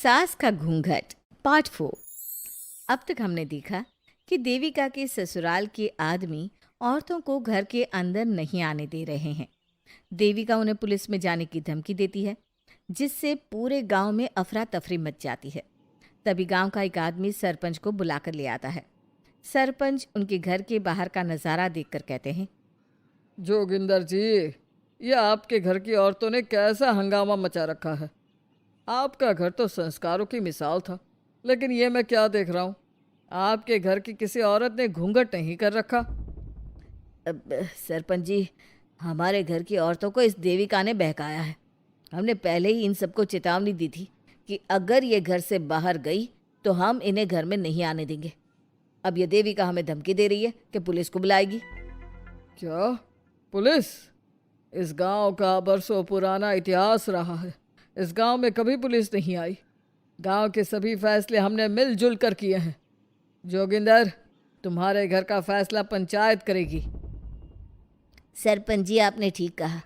सास का घूंघट पार्ट 4। अब तक हमने देखा कि देविका के ससुराल के आदमी औरतों को घर के अंदर नहीं आने दे रहे हैं। देविका उन्हें पुलिस में जाने की धमकी देती है, जिससे पूरे गांव में अफरा तफरी मच जाती है। तभी गांव का एक आदमी सरपंच को बुलाकर ले आता है। सरपंच उनके घर के बाहर का नज़ारा देखकर कहते हैं, जोगिंदर जी, ये आपके घर की औरतों ने कैसा हंगामा मचा रखा है। आपका घर तो संस्कारों की मिसाल था, लेकिन ये मैं क्या देख रहा हूँ, आपके घर की किसी औरत ने घूंघट नहीं कर रखा। सरपंच जी, हमारे घर की औरतों को इस देविका ने बहकाया है। हमने पहले ही इन सबको चेतावनी दी थी कि अगर ये घर से बाहर गई तो हम इन्हें घर में नहीं आने देंगे। अब ये देविका हमें धमकी दे रही है कि पुलिस को बुलाएगी। क्या पुलिस? इस गांव का बरसों पुराना इतिहास रहा है। इस गांव में कभी पुलिस नहीं आई। गांव के सभी फैसले हमने मिलजुल कर किए हैं। जोगिंदर, तुम्हारे घर का फैसला पंचायत करेगी। सरपंच जी, आपने ठीक कहा।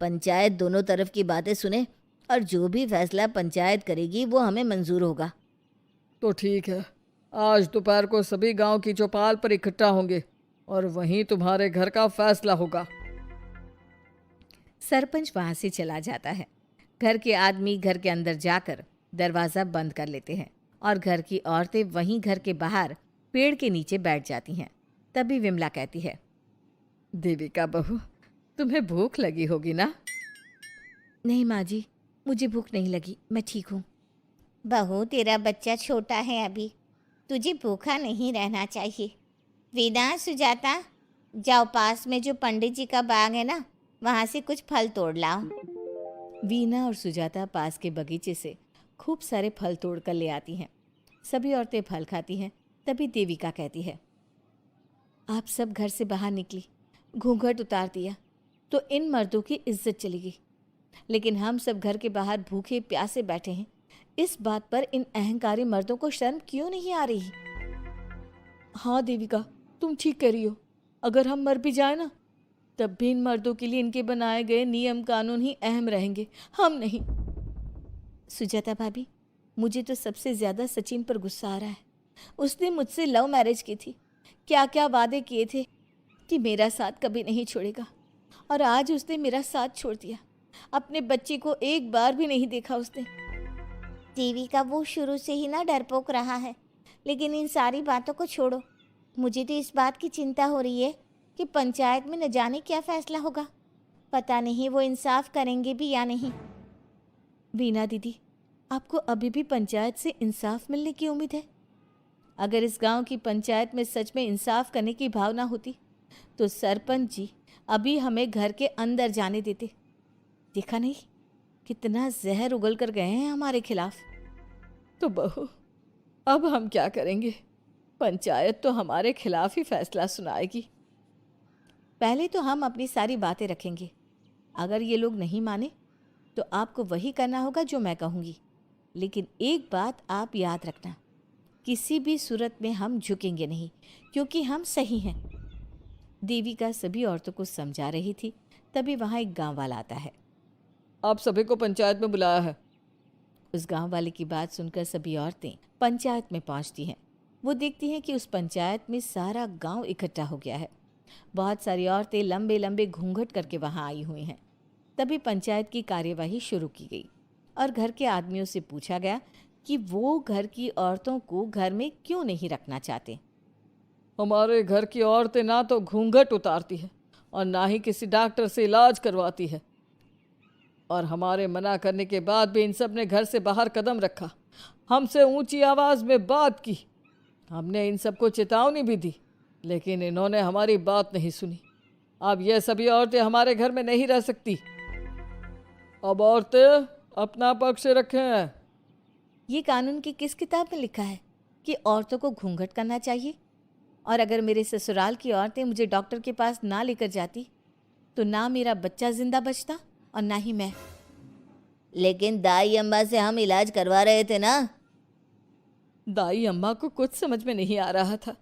पंचायत दोनों तरफ की बातें सुने और जो भी फैसला पंचायत करेगी वो हमें मंजूर होगा। तो ठीक है, आज दोपहर को सभी गांव की चौपाल पर इकट्ठा होंगे और वहीं तुम्हारे घर का फैसला होगा। सरपंच वहां से चला जाता है। घर के आदमी घर के अंदर जाकर दरवाज़ा बंद कर लेते हैं और घर की औरतें वहीं घर के बाहर पेड़ के नीचे बैठ जाती हैं। तभी विमला कहती है, देविका बहू, तुम्हें भूख लगी होगी ना? नहीं माँ जी, मुझे भूख नहीं लगी, मैं ठीक हूँ। बहू, तेरा बच्चा छोटा है अभी, तुझे भूखा नहीं रहना चाहिए। वीना, सुजाता, जाओ पास में जो पंडित जी का बाग है ना, वहाँ से कुछ फल तोड़ लाओ। वीना और सुजाता पास के बगीचे से खूब सारे फल तोड़ कर ले आती हैं। सभी औरतें फल खाती हैं। तभी देविका कहती है, आप सब घर से बाहर निकली, घूंघट उतार दिया तो इन मर्दों की इज्जत चली गई, लेकिन हम सब घर के बाहर भूखे प्यासे बैठे हैं। इस बात पर इन अहंकारी मर्दों को शर्म क्यों नहीं आ रही? हाँ देविका, तुम ठीक कह रही हो। अगर हम मर भी जाए ना, तब भी इन मर्दों के लिए इनके बनाए गए नियम कानून ही अहम रहेंगे, हम नहीं। सुजाता भाभी, मुझे तो सबसे ज़्यादा सचिन पर गुस्सा आ रहा है। उसने मुझसे लव मैरिज की थी, क्या क्या वादे किए थे कि मेरा साथ कभी नहीं छोड़ेगा, और आज उसने मेरा साथ छोड़ दिया। अपने बच्चे को एक बार भी नहीं देखा उसने। देविका, वो शुरू से ही ना डरपोक रहा है, लेकिन इन सारी बातों को छोड़ो। मुझे तो इस बात की चिंता हो रही है कि पंचायत में न जाने क्या फैसला होगा। पता नहीं वो इंसाफ करेंगे भी या नहीं। वीना दीदी, आपको अभी भी पंचायत से इंसाफ मिलने की उम्मीद है? अगर इस गांव की पंचायत में सच में इंसाफ करने की भावना होती तो सरपंच जी अभी हमें घर के अंदर जाने देते। देखा नहीं कितना जहर उगल कर गए हैं हमारे खिलाफ। तो बहू, अब हम क्या करेंगे? पंचायत तो हमारे खिलाफ ही फैसला सुनाएगी। पहले तो हम अपनी सारी बातें रखेंगे। अगर ये लोग नहीं माने तो आपको वही करना होगा जो मैं कहूँगी। लेकिन एक बात आप याद रखना, किसी भी सूरत में हम झुकेंगे नहीं, क्योंकि हम सही हैं। देविका सभी औरतों को समझा रही थी। तभी वहाँ एक गांव वाला आता है। आप सभी को पंचायत में बुलाया है। उस गांव वाले की बात सुनकर सभी औरतें पंचायत में पहुंचती हैं। वो देखती हैं कि उस पंचायत में सारा गांव इकट्ठा हो गया है। बहुत सारी औरतें लंबे लंबे घूंघट करके वहां आई हुई हैं। तभी पंचायत की कार्यवाही शुरू की गई और घर के आदमियों से पूछा गया कि वो घर की औरतों को घर में क्यों नहीं रखना चाहते। हमारे घर की औरतें ना तो घूंघट उतारती है और ना ही किसी डॉक्टर से इलाज करवाती है, और हमारे मना करने के बाद भी इन सब ने घर से बाहर कदम रखा, हमसे ऊंची आवाज़ में बात की। हमने इन सबको चेतावनी भी दी, लेकिन इन्होंने हमारी बात नहीं सुनी। अब ये सभी औरतें हमारे घर में नहीं रह सकती। अब औरतें अपना पक्ष रखें। ये कानून की किस किताब में लिखा है कि औरतों को घूंघट करना चाहिए? और अगर मेरे ससुराल की औरतें मुझे डॉक्टर के पास ना लेकर जाती तो ना मेरा बच्चा जिंदा बचता और ना ही मैं। लेकिन दाई अम्मा से हम इलाज करवा रहे थे ना। दाई अम्मा को कुछ समझ में नहीं आ रहा था।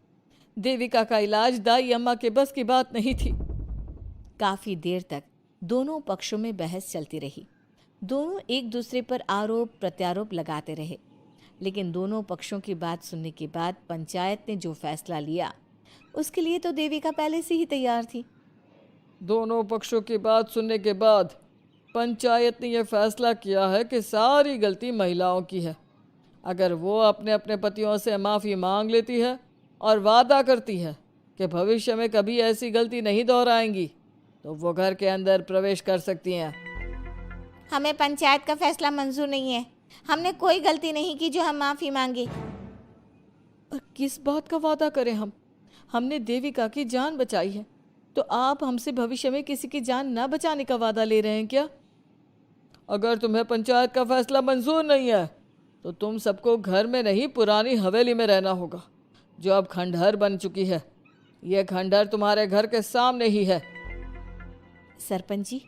देविका का इलाज दाई अम्मा के बस की बात नहीं थी। काफ़ी देर तक दोनों पक्षों में बहस चलती रही। दोनों एक दूसरे पर आरोप प्रत्यारोप लगाते रहे। लेकिन दोनों पक्षों की बात सुनने के बाद पंचायत ने जो फैसला लिया उसके लिए तो देविका पहले से ही तैयार थी। दोनों पक्षों की बात सुनने के बाद पंचायत ने यह फैसला किया है कि सारी गलती महिलाओं की है। अगर वो अपने अपने पतियों से माफ़ी मांग लेती है और वादा करती है कि भविष्य में कभी ऐसी गलती नहीं दोहराएंगी, तो वो घर के अंदर प्रवेश कर सकती हैं। हमें पंचायत का फैसला मंजूर नहीं है। हमने कोई गलती नहीं की जो हम माफ़ी मांगे। और किस बात का वादा करें हम? हमने देविका की जान बचाई है, तो आप हमसे भविष्य में किसी की जान न बचाने का वादा ले रहे हैं क्या? अगर तुम्हें पंचायत का फैसला मंजूर नहीं है तो तुम सबको घर में नहीं, पुरानी हवेली में रहना होगा, जो अब खंडहर बन चुकी है। यह खंडहर तुम्हारे घर के सामने ही है। सरपंच जी,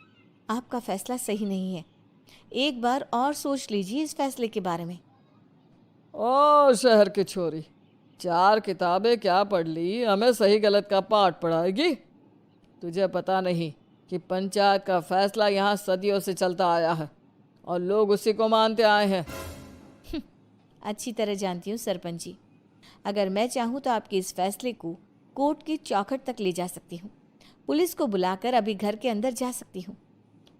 आपका फैसला सही नहीं है। एक बार और सोच लीजिए इस फैसले के बारे में। ओ शहर की छोरी, 4 किताबें क्या पढ़ ली, हमें सही गलत का पाठ पढ़ाएगी? तुझे पता नहीं कि पंचायत का फैसला यहाँ सदियों से चलता आया है और लोग उसी को मानते आए हैं। अच्छी तरह जानती हूँ सरपंच जी। अगर मैं चाहूँ तो आपके इस फैसले को कोर्ट की चौखट तक ले जा सकती हूँ। पुलिस को बुलाकर अभी घर के अंदर जा सकती हूँ।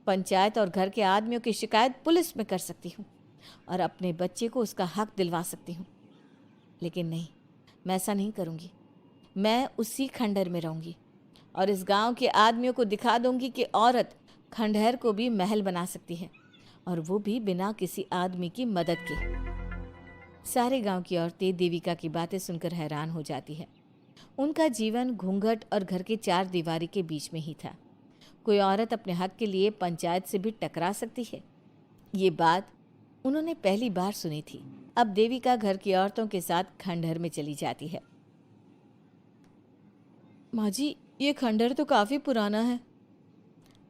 पंचायत और घर के आदमियों की शिकायत पुलिस में कर सकती हूँ और अपने बच्चे को उसका हक दिलवा सकती हूँ। लेकिन नहीं, मैं ऐसा नहीं करूँगी। मैं उसी खंडहर में रहूँगी और इस गांव के आदमियों को दिखा दूंगी कि औरत खंडहर को भी महल बना सकती है, और वो भी बिना किसी आदमी की मदद के। सारे गांव की औरतें देविका की बातें सुनकर हैरान हो जाती है। उनका जीवन घूंघट और घर के 4 दीवारी के बीच में ही था। कोई औरत अपने हक के लिए पंचायत से भी टकरा सकती है, ये बात उन्होंने पहली बार सुनी थी। अब देविका घर की औरतों के साथ खंडहर में चली जाती है। माँ जी, ये खंडहर तो काफ़ी पुराना है।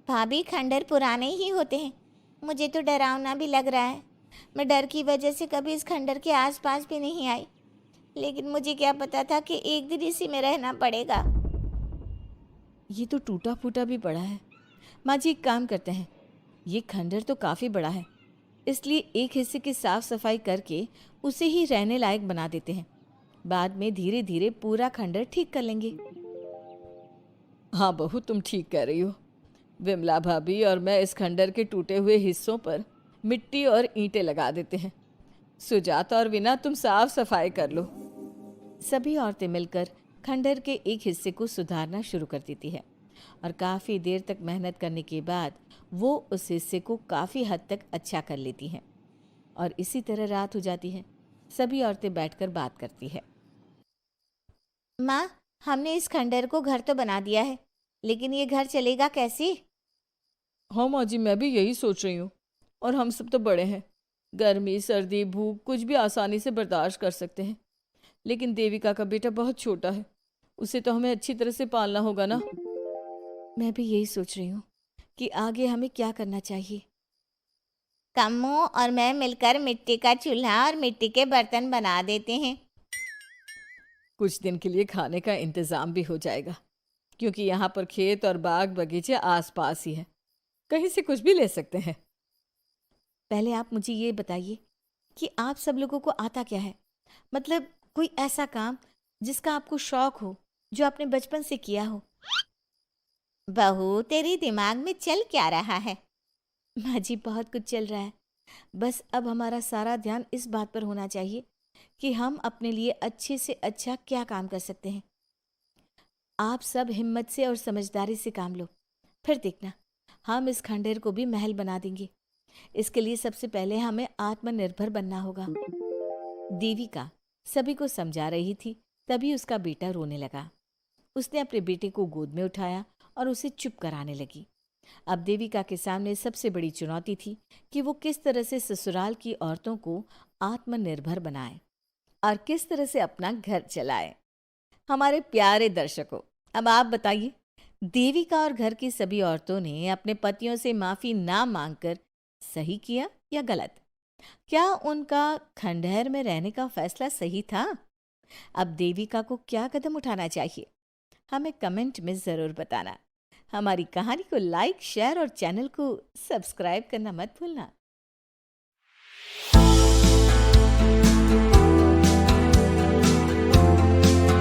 भाभी, खंडहर पुराने ही होते हैं। मुझे तो डरावना भी लग रहा है। मैं डर की वजह से कभी इस खंडहर के आसपास भी नहीं आई, लेकिन मुझे क्या पता था कि एक दिन इसी में रहना पड़ेगा। ये तो टूटा फूटा भी पड़ा है। माँ जी, एक काम करते हैं, ये खंडहर तो काफ़ी बड़ा है, इसलिए एक हिस्से की साफ सफाई करके उसे ही रहने लायक बना देते हैं। बाद में धीरे धीरे पूरा खंडहर ठीक कर लेंगे। हाँ बहू, तुम ठीक कह रही हो। विमला भाभी और मैं इस खंडहर के टूटे हुए हिस्सों पर मिट्टी और ईंटें लगा देते हैं। सुजाता और वीना, तुम साफ सफाई कर लो। सभी औरतें मिलकर खंडहर के एक हिस्से को सुधारना शुरू कर देती है और काफ़ी देर तक मेहनत करने के बाद वो उस हिस्से को काफ़ी हद तक अच्छा कर लेती हैं। और इसी तरह रात हो जाती है। सभी औरतें बैठकर बात करती है। माँ, हमने इस खंडहर को घर तो बना दिया है, लेकिन ये घर चलेगा कैसे? हाँ माँ जी, मैं भी यही सोच रही हूँ। और हम सब तो बड़े हैं, गर्मी सर्दी भूख कुछ भी आसानी से बर्दाश्त कर सकते हैं। लेकिन देविका का बेटा बहुत छोटा है, उसे तो हमें अच्छी तरह से पालना होगा ना। मैं भी यही सोच रही हूँ कि आगे हमें क्या करना चाहिए। कम्मू और मैं मिलकर मिट्टी का चूल्हा और मिट्टी के बर्तन बना देते हैं। कुछ दिन के लिए खाने का इंतज़ाम भी हो जाएगा, क्योंकि यहाँ पर खेत और बाग बगीचे आसपास ही है, कहीं से कुछ भी ले सकते हैं। पहले आप मुझे ये बताइए कि आप सब लोगों को आता क्या है? मतलब कोई ऐसा काम जिसका आपको शौक हो, जो आपने बचपन से किया हो। बहू, तेरी दिमाग में चल क्या रहा है? माँ जी, बहुत कुछ चल रहा है। बस अब हमारा सारा ध्यान इस बात पर होना चाहिए कि हम अपने लिए अच्छे से अच्छा क्या काम कर सकते हैं। आप सब हिम्मत से और समझदारी से काम लो, फिर देखना हम इस खंडहर को भी महल बना देंगे। इसके लिए सबसे पहले हमें आत्मनिर्भर बनना होगा। देविका सभी को समझा रही थी, तभी उसका बेटा रोने लगा। उसने अपने बेटे को गोद में उठाया और उसे चुप कराने लगी। अब देविका के सामने सबसे बड़ी चुनौती थी कि वो किस तरह से ससुराल की औरतों को आत्मनिर्भर बनाए और किस तरह से अपना घर चलाए। हमारे प्यारे दर्शकों, अब आप बताइए, देविका और घर की सभी औरतों ने अपने पतियों से माफ़ी ना मांगकर सही किया या गलत? क्या उनका खंडहर में रहने का फैसला सही था? अब देविका को क्या कदम उठाना चाहिए, हमें कमेंट में ज़रूर बताना। हमारी कहानी को लाइक, शेयर और चैनल को सब्सक्राइब करना मत भूलना।